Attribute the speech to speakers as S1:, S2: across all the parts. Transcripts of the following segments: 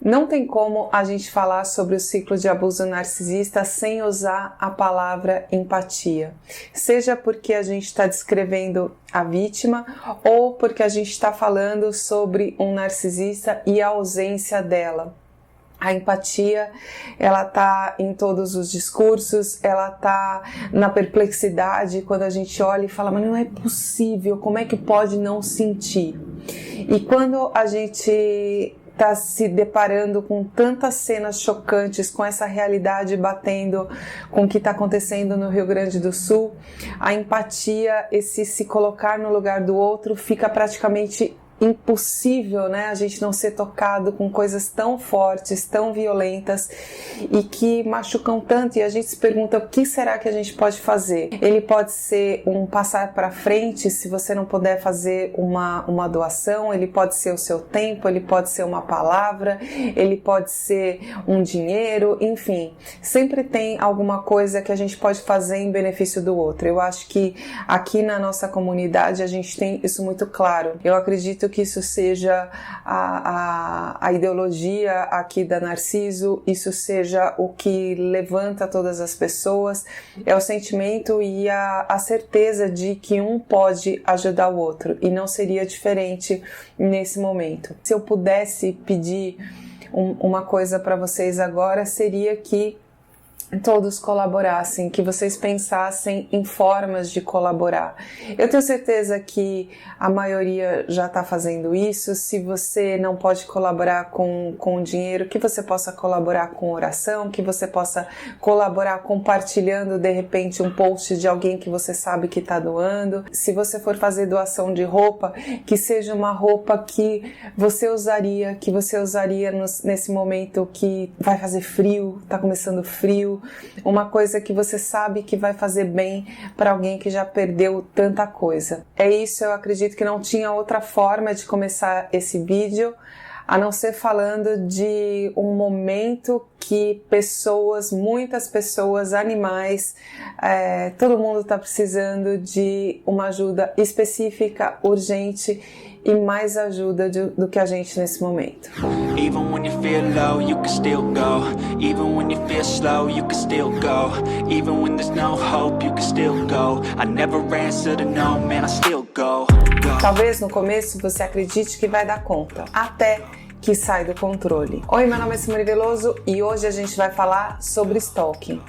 S1: Não tem como a gente falar sobre o ciclo de abuso narcisista sem usar a palavra empatia. Seja porque a gente está descrevendo a vítima ou porque a gente está falando sobre um narcisista e a ausência dela. A empatia, ela tá em todos os discursos, ela tá na perplexidade quando a gente olha e fala, mas não é possível, como é que pode não sentir? E quando a gente está se deparando com tantas cenas chocantes, com essa realidade batendo com o que está acontecendo no Rio Grande do Sul, a empatia, esse se colocar no lugar do outro, fica praticamente impossível, né? A gente não ser tocado com coisas tão fortes, tão violentas e que machucam tanto, e a gente se pergunta o que será que a gente pode fazer? Ele pode ser um passar para frente se você não puder fazer uma doação, ele pode ser o seu tempo, ele pode ser uma palavra, ele pode ser um dinheiro, enfim, sempre tem alguma coisa que a gente pode fazer em benefício do outro. Eu acho que aqui na nossa comunidade a gente tem isso muito claro. Eu acredito que isso seja a ideologia aqui da Narciso, isso seja o que levanta todas as pessoas, é o sentimento e a certeza de que um pode ajudar o outro, e não seria diferente nesse momento. Se eu pudesse pedir uma coisa para vocês agora, seria que todos colaborassem, que vocês pensassem em formas de colaborar. Eu tenho certeza que a maioria já está fazendo isso. Se você não pode colaborar com dinheiro, que você possa colaborar com oração, que você possa colaborar compartilhando de repente um post de alguém que você sabe que está doando. Se você for fazer doação de roupa, que seja uma roupa que você usaria nesse momento que vai fazer frio, está começando frio, uma coisa que você sabe que vai fazer bem para alguém que já perdeu tanta coisa. É isso, eu acredito que não tinha outra forma de começar esse vídeo a não ser falando de um momento que muitas pessoas, animais, todo mundo está precisando de uma ajuda específica, urgente e mais ajuda do que a gente nesse momento.
S2: Even when you feel low, you can still go. Even when you feel slow, you can still go. Even when there's no hope, you can still go. I never answer to no, man, I still go.
S1: Talvez no começo você acredite que vai dar conta, até que sai do controle. Oi, meu nome é Simone Veloso e hoje a gente vai falar sobre stalking.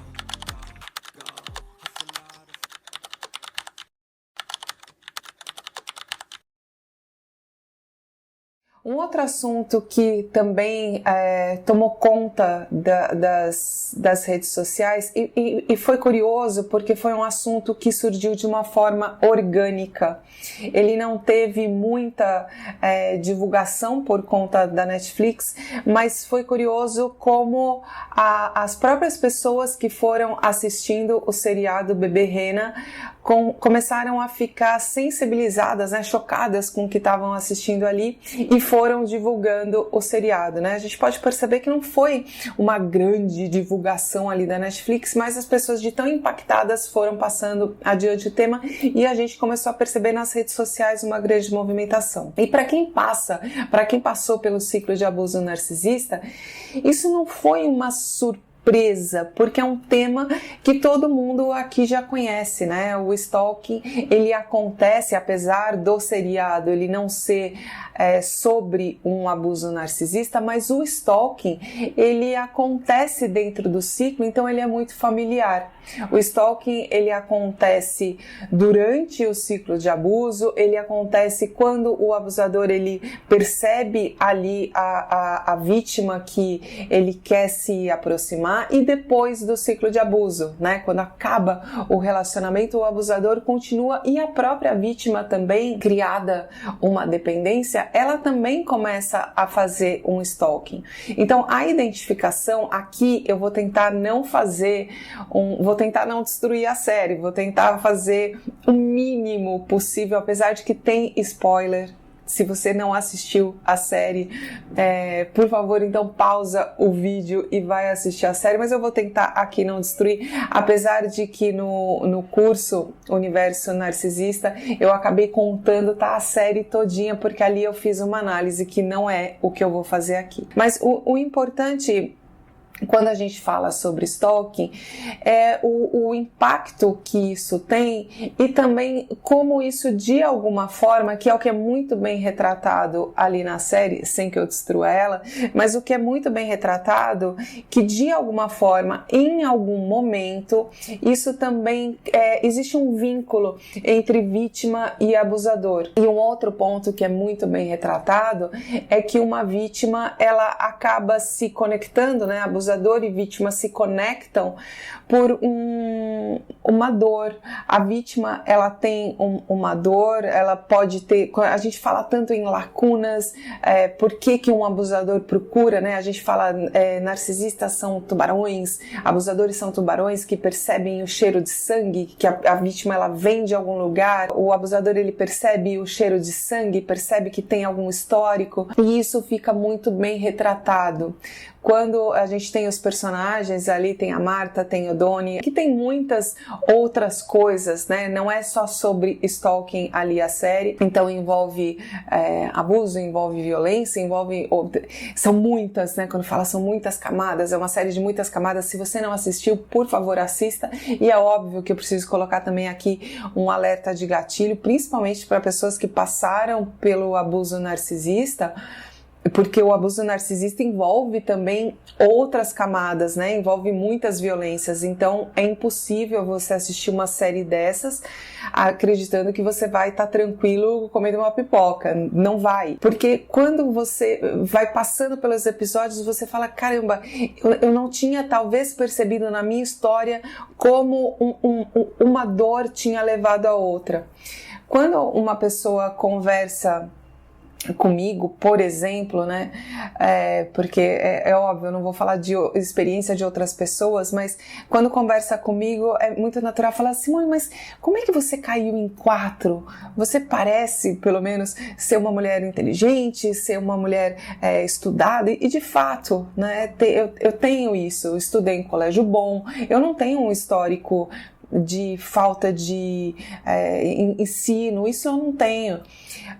S1: Um outro assunto que também tomou conta das redes sociais e foi curioso porque foi um assunto que surgiu de uma forma orgânica. Ele não teve muita divulgação por conta da Netflix, mas foi curioso como as próprias pessoas que foram assistindo o seriado Bebê Rena começaram a ficar sensibilizadas, né, chocadas com o que estavam assistindo ali e foram divulgando o seriado, né? A gente pode perceber que não foi uma grande divulgação ali da Netflix, mas as pessoas de tão impactadas foram passando adiante o tema e a gente começou a perceber nas redes sociais uma grande movimentação. E para quem passou pelo ciclo de abuso narcisista, isso não foi uma surpresa, porque é um tema que todo mundo aqui já conhece, né? O stalking, ele acontece, apesar do seriado ele não ser sobre um abuso narcisista, mas o stalking, ele acontece dentro do ciclo, então ele é muito familiar. O stalking, ele acontece durante o ciclo de abuso, ele acontece quando o abusador, ele percebe ali a vítima que ele quer se aproximar, e depois do ciclo de abuso, né? Quando acaba o relacionamento, o abusador continua, e a própria vítima também, criada uma dependência, ela também começa a fazer um stalking. Então, a identificação, aqui eu vou tentar não destruir a série, vou tentar fazer o mínimo possível, apesar de que tem spoiler, Se você não assistiu a série, por favor, então pausa o vídeo e vai assistir a série, mas eu vou tentar aqui não destruir, apesar de que no curso Universo Narcisista eu acabei contando a série todinha, porque ali eu fiz uma análise que não é o que eu vou fazer aqui. Mas o importante quando a gente fala sobre stalking é o impacto que isso tem e também como isso de alguma forma, que é o que é muito bem retratado ali na série, sem que eu destrua ela, mas o que é muito bem retratado, que de alguma forma, em algum momento, isso também existe um vínculo entre vítima e abusador. E um outro ponto que é muito bem retratado é que uma vítima, ela acaba se conectando, né, abusador e vítima se conectam por uma dor. A vítima, ela tem uma dor, ela pode ter, a gente fala tanto em lacunas, por que um abusador procura, né? A gente fala, narcisistas são tubarões, abusadores são tubarões que percebem o cheiro de sangue, que a vítima, ela vem de algum lugar, o abusador, ele percebe o cheiro de sangue, percebe que tem algum histórico, e isso fica muito bem retratado. Quando a gente tem os personagens ali, tem a Marta, tem o Doni, que tem muitas outras coisas, né? Não é só sobre stalking ali a série. Então envolve abuso, envolve violência, envolve... São muitas, né? Quando fala, são muitas camadas, é uma série de muitas camadas. Se você não assistiu, por favor, assista. E é óbvio que eu preciso colocar também aqui um alerta de gatilho, principalmente para pessoas que passaram pelo abuso narcisista, porque o abuso narcisista envolve também outras camadas, né? Envolve muitas violências, então é impossível você assistir uma série dessas acreditando que você vai estar tranquilo comendo uma pipoca. Não vai, porque quando você vai passando pelos episódios, você fala, caramba, eu não tinha talvez percebido na minha história como uma dor tinha levado a outra. Quando uma pessoa conversa comigo, por exemplo, né, porque é óbvio, eu não vou falar de experiência de outras pessoas, mas quando conversa comigo é muito natural falar, Simone, mas como é que você caiu em 4? Você parece, pelo menos, ser uma mulher inteligente, ser uma mulher estudada, e de fato, né, eu tenho isso, eu estudei em colégio bom, eu não tenho um histórico de falta de ensino, isso eu não tenho,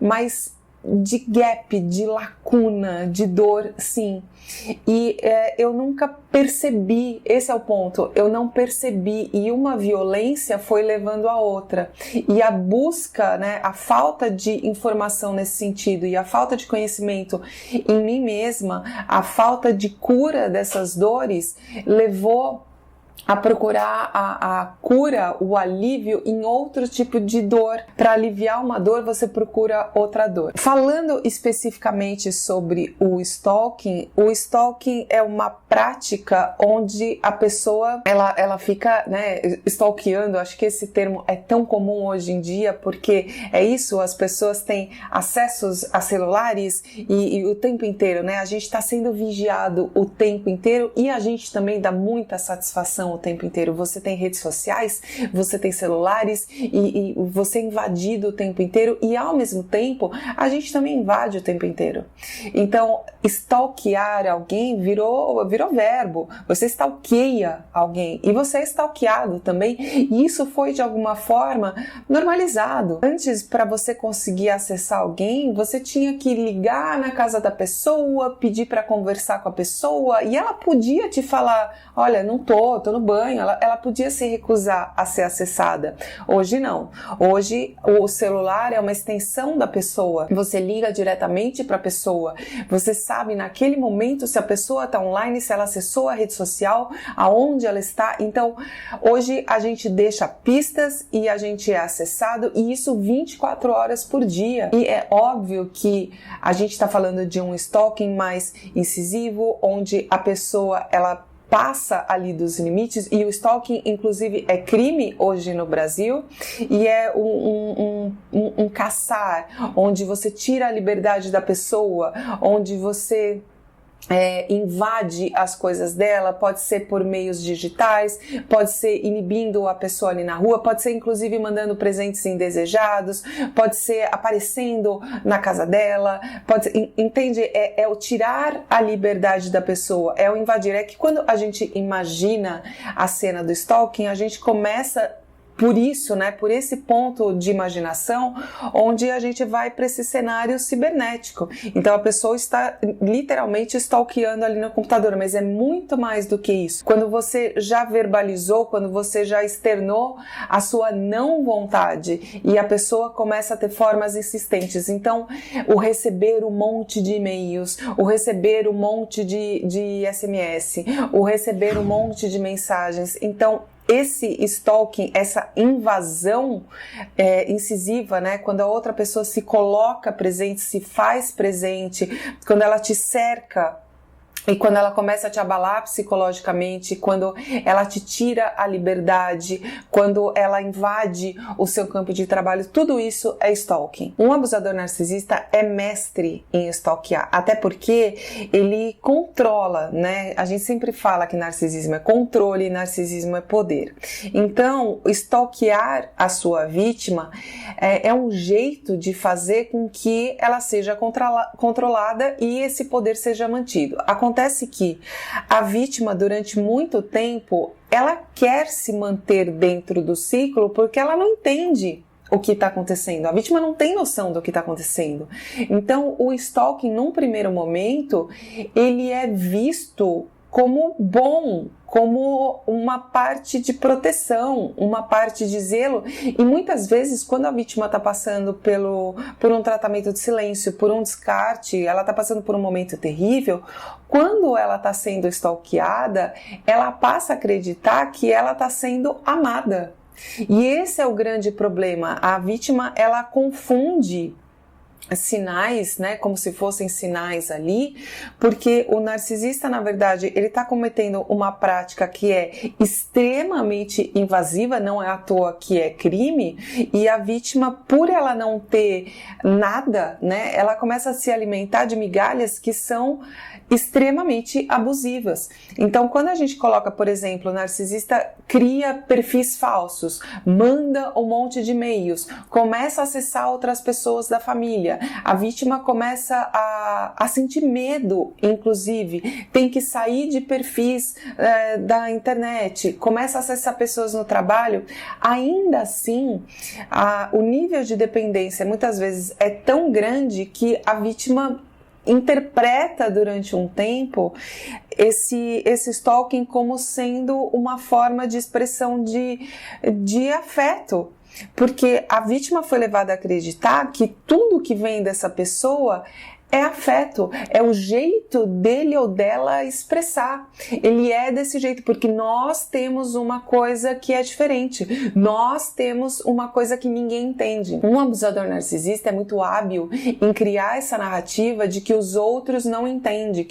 S1: mas de gap, de lacuna, de dor, sim. E eu nunca percebi, esse é o ponto, eu não percebi, e uma violência foi levando a outra. E a busca, né, a falta de informação nesse sentido e a falta de conhecimento em mim mesma, a falta de cura dessas dores, levou a procurar a cura, o alívio em outro tipo de dor. Para aliviar uma dor, você procura outra dor. Falando especificamente sobre o stalking é uma prática onde a pessoa, ela fica, né, stalkeando. Acho que esse termo é tão comum hoje em dia, porque é isso, as pessoas têm acessos a celulares e o tempo inteiro, né? A gente está sendo vigiado o tempo inteiro e a gente também dá muita satisfação o tempo inteiro. Você tem redes sociais, você tem celulares e você é invadido o tempo inteiro e ao mesmo tempo a gente também invade o tempo inteiro. Então, stalkear alguém virou verbo. Você stalkeia alguém e você é stalkeado também, e isso foi de alguma forma normalizado. Antes, para você conseguir acessar alguém, você tinha que ligar na casa da pessoa, pedir para conversar com a pessoa e ela podia te falar, olha, não tô no banho, ela podia se recusar a ser acessada. Hoje não. Hoje o celular é uma extensão da pessoa. Você liga diretamente para a pessoa. Você sabe naquele momento se a pessoa está online, se ela acessou a rede social, aonde ela está. Então, hoje a gente deixa pistas e a gente é acessado, e isso 24 horas por dia. E é óbvio que a gente está falando de um stalking mais incisivo, onde a pessoa, ela passa ali dos limites, e o stalking inclusive é crime hoje no Brasil, e é um caçar, onde você tira a liberdade da pessoa, onde você invade as coisas dela, pode ser por meios digitais, pode ser inibindo a pessoa ali na rua, pode ser inclusive mandando presentes indesejados, pode ser aparecendo na casa dela, pode ser, entende? É o tirar a liberdade da pessoa, é o invadir. É que quando a gente imagina a cena do stalking, a gente começa por isso, né, por esse ponto de imaginação, onde a gente vai para esse cenário cibernético. Então a pessoa está literalmente stalkeando ali no computador, mas é muito mais do que isso. Quando você já verbalizou, quando você já externou a sua não vontade e a pessoa começa a ter formas insistentes. Então, o receber um monte de e-mails, o receber um monte de SMS, o receber um monte de mensagens. Então, esse stalking, essa invasão incisiva, né? Quando a outra pessoa se coloca presente, se faz presente, quando ela te cerca e quando ela começa a te abalar psicologicamente, quando ela te tira a liberdade, quando ela invade o seu campo de trabalho, tudo isso é stalking. Um abusador narcisista é mestre em stalkear, até porque ele controla, né? A gente sempre fala que narcisismo é controle e narcisismo é poder. Então, stalkear a sua vítima é um jeito de fazer com que ela seja controlada e esse poder seja mantido. Acontece que a vítima, durante muito tempo, ela quer se manter dentro do ciclo porque ela não entende o que está acontecendo. A vítima não tem noção do que está acontecendo. Então, o stalking, num primeiro momento, ele é visto como bom, como uma parte de proteção, uma parte de zelo, e muitas vezes quando a vítima está passando por um tratamento de silêncio, por um descarte, ela está passando por um momento terrível, quando ela está sendo stalkeada, ela passa a acreditar que ela está sendo amada. E esse é o grande problema. A vítima, ela confunde sinais, né, como se fossem sinais ali, porque o narcisista, na verdade, ele está cometendo uma prática que é extremamente invasiva, não é à toa que é crime, e a vítima, por ela não ter nada, né, ela começa a se alimentar de migalhas que são extremamente abusivas. Então, quando a gente coloca, por exemplo, o narcisista cria perfis falsos, manda um monte de e-mails, começa a acessar outras pessoas da família, a vítima começa a sentir medo, inclusive, tem que sair de perfis da internet, começa a acessar pessoas no trabalho, ainda assim, o nível de dependência muitas vezes é tão grande que a vítima interpreta durante um tempo esse stalking como sendo uma forma de expressão de afeto, porque a vítima foi levada a acreditar que tudo que vem dessa pessoa é afeto, é o jeito dele ou dela expressar. Ele é desse jeito porque nós temos uma coisa que é diferente, nós temos uma coisa que ninguém entende. Um abusador narcisista é muito hábil em criar essa narrativa de que os outros não entendem,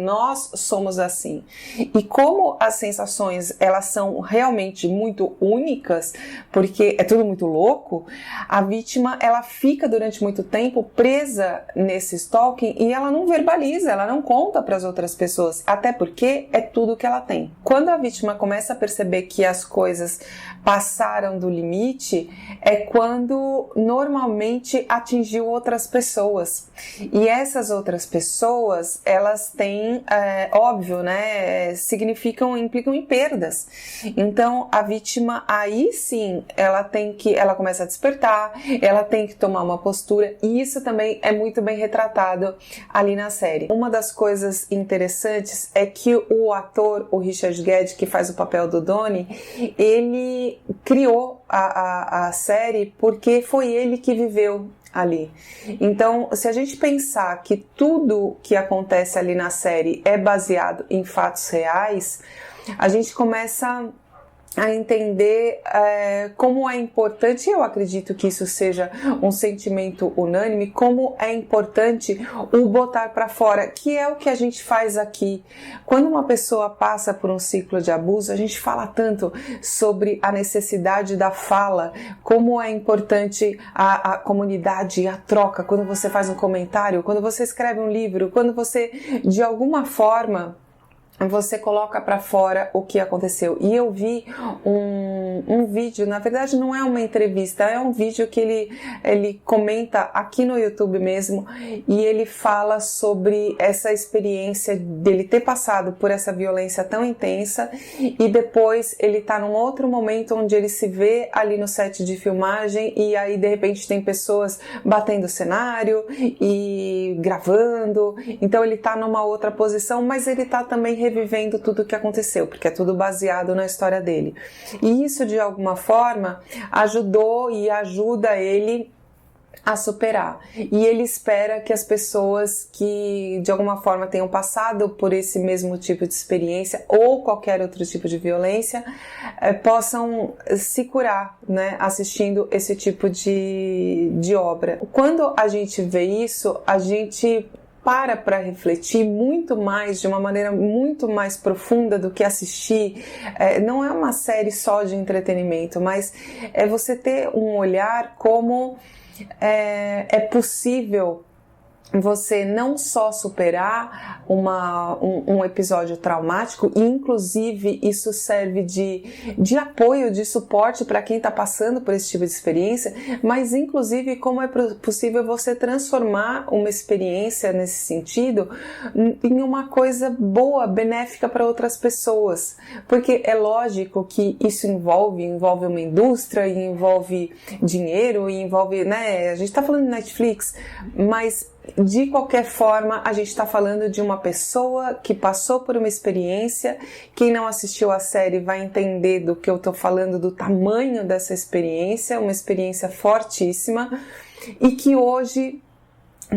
S1: nós somos assim. E como as sensações, elas são realmente muito únicas, porque é tudo muito louco, a vítima, ela fica durante muito tempo presa nesse stalking e ela não verbaliza, ela não conta para as outras pessoas, até porque é tudo que ela tem. Quando a vítima começa a perceber que as coisas passaram do limite, é quando normalmente atingiu outras pessoas. E essas outras pessoas, elas têm, óbvio, né, implicam em perdas. Então, a vítima, aí sim, ela começa a despertar, ela tem que tomar uma postura, e isso também é muito bem retratado ali na série. Uma das coisas interessantes é que o ator, o Richard Gere, que faz o papel do Donnie, ele criou a série porque foi ele que viveu ali. Então, se a gente pensar que tudo que acontece ali na série é baseado em fatos reais, a gente começa a entender como é importante, eu acredito que isso seja um sentimento unânime, como é importante o botar para fora, que é o que a gente faz aqui. Quando uma pessoa passa por um ciclo de abuso, a gente fala tanto sobre a necessidade da fala, como é importante a comunidade, a troca, quando você faz um comentário, quando você escreve um livro, quando você, de alguma forma, você coloca para fora o que aconteceu. E eu vi um vídeo, na verdade não é uma entrevista, é um vídeo que ele comenta aqui no YouTube mesmo, e ele fala sobre essa experiência dele ter passado por essa violência tão intensa, e depois ele tá num outro momento onde ele se vê ali no set de filmagem, e aí de repente tem pessoas batendo o cenário e gravando, então ele tá numa outra posição, mas ele tá também revivendo tudo o que aconteceu, porque é tudo baseado na história dele. E isso, de alguma forma, ajudou e ajuda ele a superar. E ele espera que as pessoas que, de alguma forma, tenham passado por esse mesmo tipo de experiência ou qualquer outro tipo de violência, possam se curar, né, assistindo esse tipo de obra. Quando a gente vê isso, a gente para refletir muito mais, de uma maneira muito mais profunda do que assistir. Não é uma série só de entretenimento, mas é você ter um olhar como é possível você não só superar um episódio traumático, e inclusive isso serve de apoio, de suporte para quem está passando por esse tipo de experiência, mas inclusive como é possível você transformar uma experiência nesse sentido em uma coisa boa, benéfica para outras pessoas, porque é lógico que isso envolve uma indústria, envolve dinheiro, envolve, né, a gente está falando de Netflix, mas de qualquer forma, a gente está falando de uma pessoa que passou por uma experiência. Quem não assistiu a série vai entender do que eu estou falando, do tamanho dessa experiência, uma experiência fortíssima, e que hoje,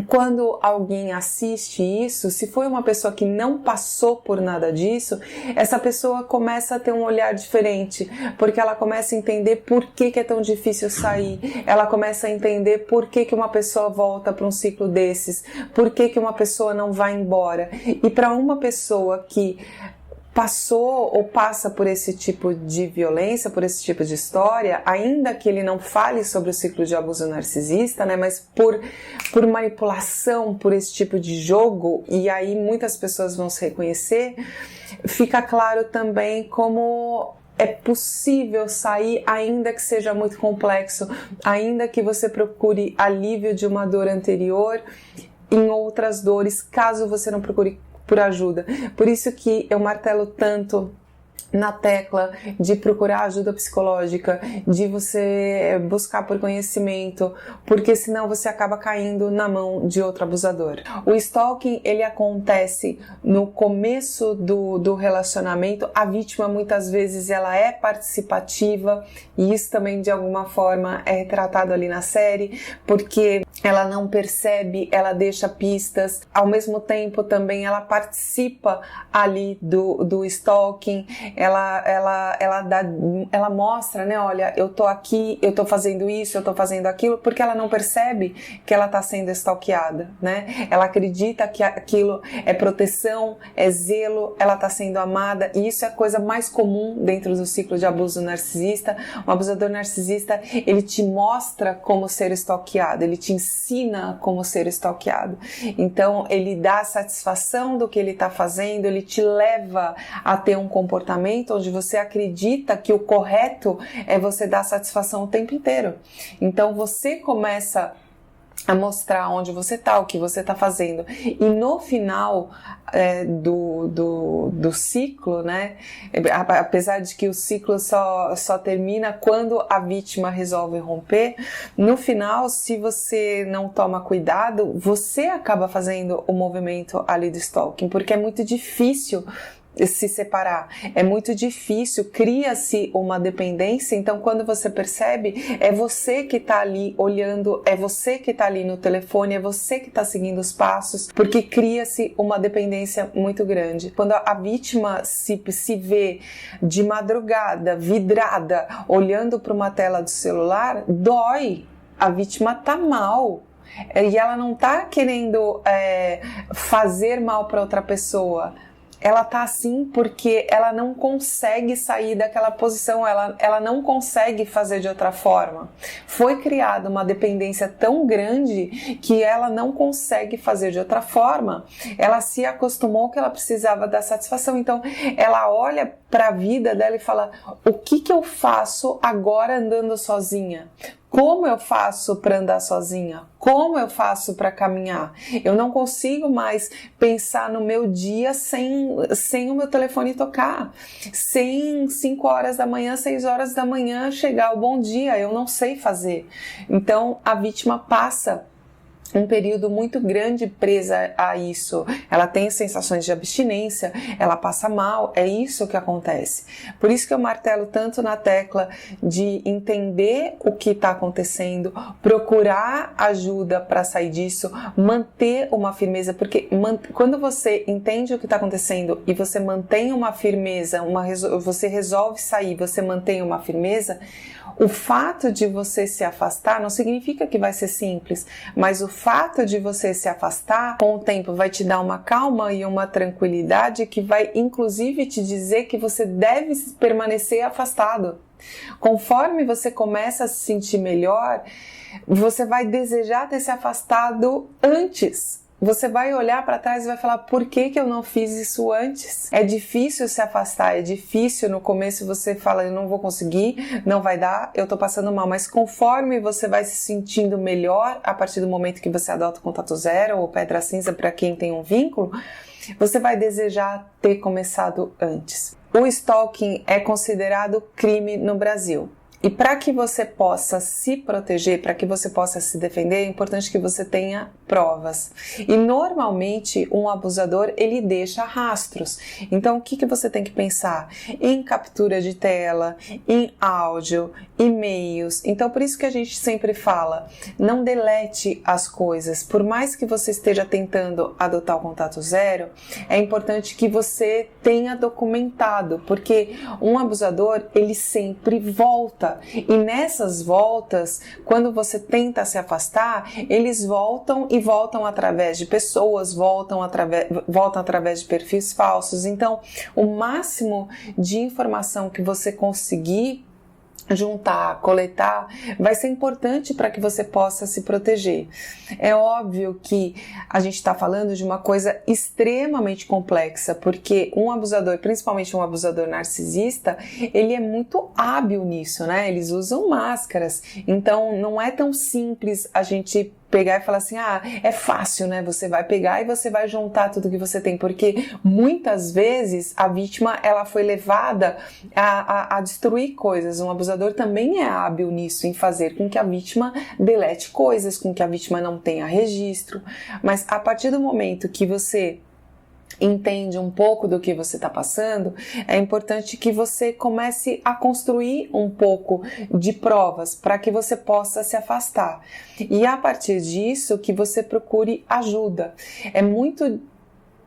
S1: quando alguém assiste isso, se foi uma pessoa que não passou por nada disso, essa pessoa começa a ter um olhar diferente, porque ela começa a entender por que é tão difícil sair, ela começa a entender por que uma pessoa volta para um ciclo desses, por que uma pessoa não vai embora. E para uma pessoa que passou ou passa por esse tipo de violência, por esse tipo de história, ainda que ele não fale sobre o ciclo de abuso narcisista, né, mas por manipulação, por esse tipo de jogo, e aí muitas pessoas vão se reconhecer, fica claro também como é possível sair, ainda que seja muito complexo, ainda que você procure alívio de uma dor anterior, em outras dores, caso você não procure por ajuda. Por isso que eu martelo tanto na tecla de procurar ajuda psicológica, de você buscar por conhecimento, porque senão você acaba caindo na mão de outro abusador. O stalking, ele acontece no começo do relacionamento. A vítima, muitas vezes, ela é participativa, e isso também, de alguma forma, é retratado ali na série, porque ela não percebe, ela deixa pistas, ao mesmo tempo também ela participa ali do stalking, ela mostra, né, olha, eu tô aqui, eu tô fazendo isso, eu tô fazendo aquilo, porque ela não percebe que ela tá sendo stalkeada, né, ela acredita que aquilo é proteção, é zelo, ela tá sendo amada, e isso é a coisa mais comum dentro do ciclo de abuso narcisista. Um abusador narcisista, ele te mostra como ser stalkeado, ele te ensina como ser stalkeado, então ele dá satisfação do que ele tá fazendo, ele te leva a ter um comportamento onde você acredita que o correto é você dar satisfação o tempo inteiro. Então você começa a mostrar onde você está, o que você está fazendo, e no final do ciclo, né, apesar de que o ciclo só termina quando a vítima resolve romper, no final, se você não toma cuidado, você acaba fazendo o movimento ali do stalking, porque é muito difícil se separar. É muito difícil, cria-se uma dependência, então quando você percebe, é você que está ali olhando, é você que está ali no telefone, é você que está seguindo os passos, porque cria-se uma dependência muito grande. Quando a vítima se vê de madrugada, vidrada, olhando para uma tela do celular, dói. A vítima tá mal. E ela não tá querendo fazer mal para outra pessoa. Ela tá assim porque ela não consegue sair daquela posição, ela não consegue fazer de outra forma. Foi criada uma dependência tão grande que ela não consegue fazer de outra forma. Ela se acostumou que ela precisava da satisfação. Então, ela olha para a vida dela e fala: o que eu faço agora andando sozinha? Como eu faço para andar sozinha? Como eu faço para caminhar? Eu não consigo mais pensar no meu dia sem o meu telefone tocar. Sem 5 horas da manhã, 6 horas da manhã chegar o bom dia. Eu não sei fazer. Então, a vítima passa um período muito grande presa a isso. Ela tem sensações de abstinência, ela passa mal, é isso que acontece. Por isso que eu martelo tanto na tecla de entender o que está acontecendo, procurar ajuda para sair disso, manter uma firmeza, porque quando você entende o que está acontecendo e você mantém uma firmeza, você resolve sair, você mantém uma firmeza, o fato de você se afastar não significa que vai ser simples, mas o fato de você se afastar, com o tempo, vai te dar uma calma e uma tranquilidade que vai, inclusive, te dizer que você deve permanecer afastado. Conforme você começa a se sentir melhor, você vai desejar ter se afastado antes. Você vai olhar para trás e vai falar: por que eu não fiz isso antes? É difícil se afastar, é difícil. No começo você fala: eu não vou conseguir, não vai dar, eu tô passando mal. Mas conforme você vai se sentindo melhor, a partir do momento que você adota o contato zero ou pedra cinza para quem tem um vínculo, você vai desejar ter começado antes. O stalking é considerado crime no Brasil. E para que você possa se proteger, para que você possa se defender, é importante que você tenha provas. E normalmente um abusador, ele deixa rastros. Então o que você tem que pensar? Em captura de tela, em áudio, e-mails. Então por isso que a gente sempre fala: não delete as coisas. Por mais que você esteja tentando adotar o contato zero, é importante que você tenha documentado, porque um abusador, ele sempre volta. E nessas voltas, quando você tenta se afastar, eles voltam e voltam através de pessoas, voltam através de perfis falsos. Então, o máximo de informação que você conseguir juntar, coletar, vai ser importante para que você possa se proteger. É óbvio que a gente está falando de uma coisa extremamente complexa, porque um abusador, principalmente um abusador narcisista, ele é muito hábil nisso, né? Eles usam máscaras, então não é tão simples a gente pegar e falar assim: é fácil, né? Você vai pegar e você vai juntar tudo que você tem, porque muitas vezes a vítima, ela foi levada a destruir coisas. Um abusador também é hábil nisso, em fazer com que a vítima delete coisas, com que a vítima não tenha registro. Mas a partir do momento que você entende um pouco do que você está passando, é importante que você comece a construir um pouco de provas para que você possa se afastar. E a partir disso, que você procure ajuda. É muito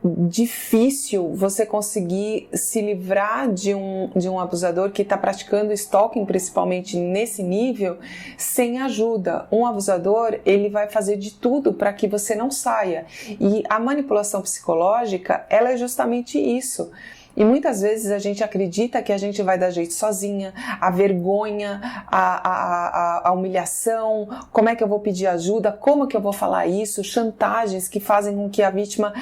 S1: difícil você conseguir se livrar de um abusador que está praticando stalking, principalmente nesse nível, sem ajuda. Um abusador, ele vai fazer de tudo para que você não saia. E a manipulação psicológica, ela é justamente isso. E muitas vezes a gente acredita que a gente vai dar jeito sozinha, a vergonha, a humilhação, como é que eu vou pedir ajuda, como que eu vou falar isso, chantagens que fazem com que a vítima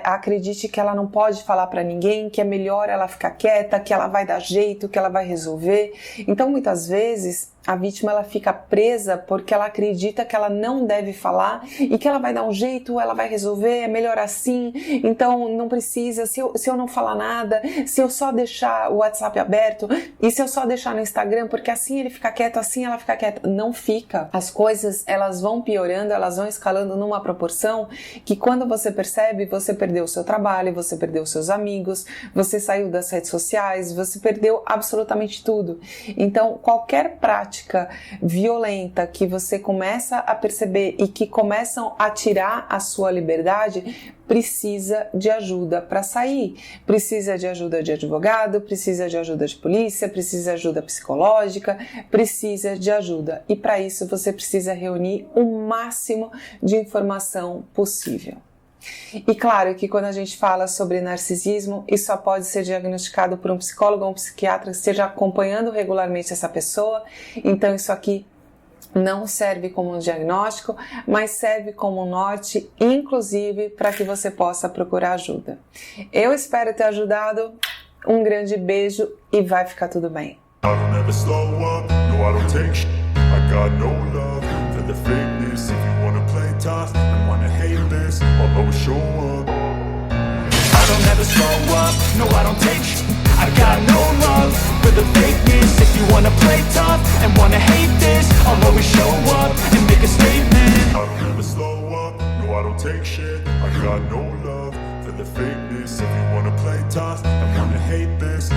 S1: acredite que ela não pode falar para ninguém, que é melhor ela ficar quieta, que ela vai dar jeito, que ela vai resolver. Então muitas vezes A vítima, ela fica presa porque ela acredita que ela não deve falar e que ela vai dar um jeito, ela vai resolver, é melhor assim, então não precisa, se eu não falar nada, se eu só deixar o WhatsApp aberto e se eu só deixar no Instagram, porque assim ele fica quieto, assim ela fica quieta. Não fica. As coisas, elas vão piorando, elas vão escalando numa proporção que quando você percebe, você perdeu o seu trabalho, você perdeu os seus amigos, você saiu das redes sociais, você perdeu absolutamente tudo. Então, qualquer prática violenta que você começa a perceber e que começam a tirar a sua liberdade, precisa de ajuda para sair, precisa de ajuda de advogado, precisa de ajuda de polícia, precisa de ajuda psicológica, precisa de ajuda. E para isso você precisa reunir o máximo de informação possível. E claro que quando a gente fala sobre narcisismo, isso só pode ser diagnosticado por um psicólogo ou um psiquiatra que esteja acompanhando regularmente essa pessoa. Então isso aqui não serve como um diagnóstico, mas serve como um norte, inclusive para que você possa procurar ajuda. Eu espero ter ajudado. Um grande beijo e vai ficar tudo bem. I'll always show up. I don't ever slow up, no I don't take sh**. I got no love for the fakeness. If you wanna play tough and wanna hate this, I'll always show up and make a statement. I don't ever slow up, no I don't take shit. I got no love for the fakeness. If you wanna play tough and wanna hate this,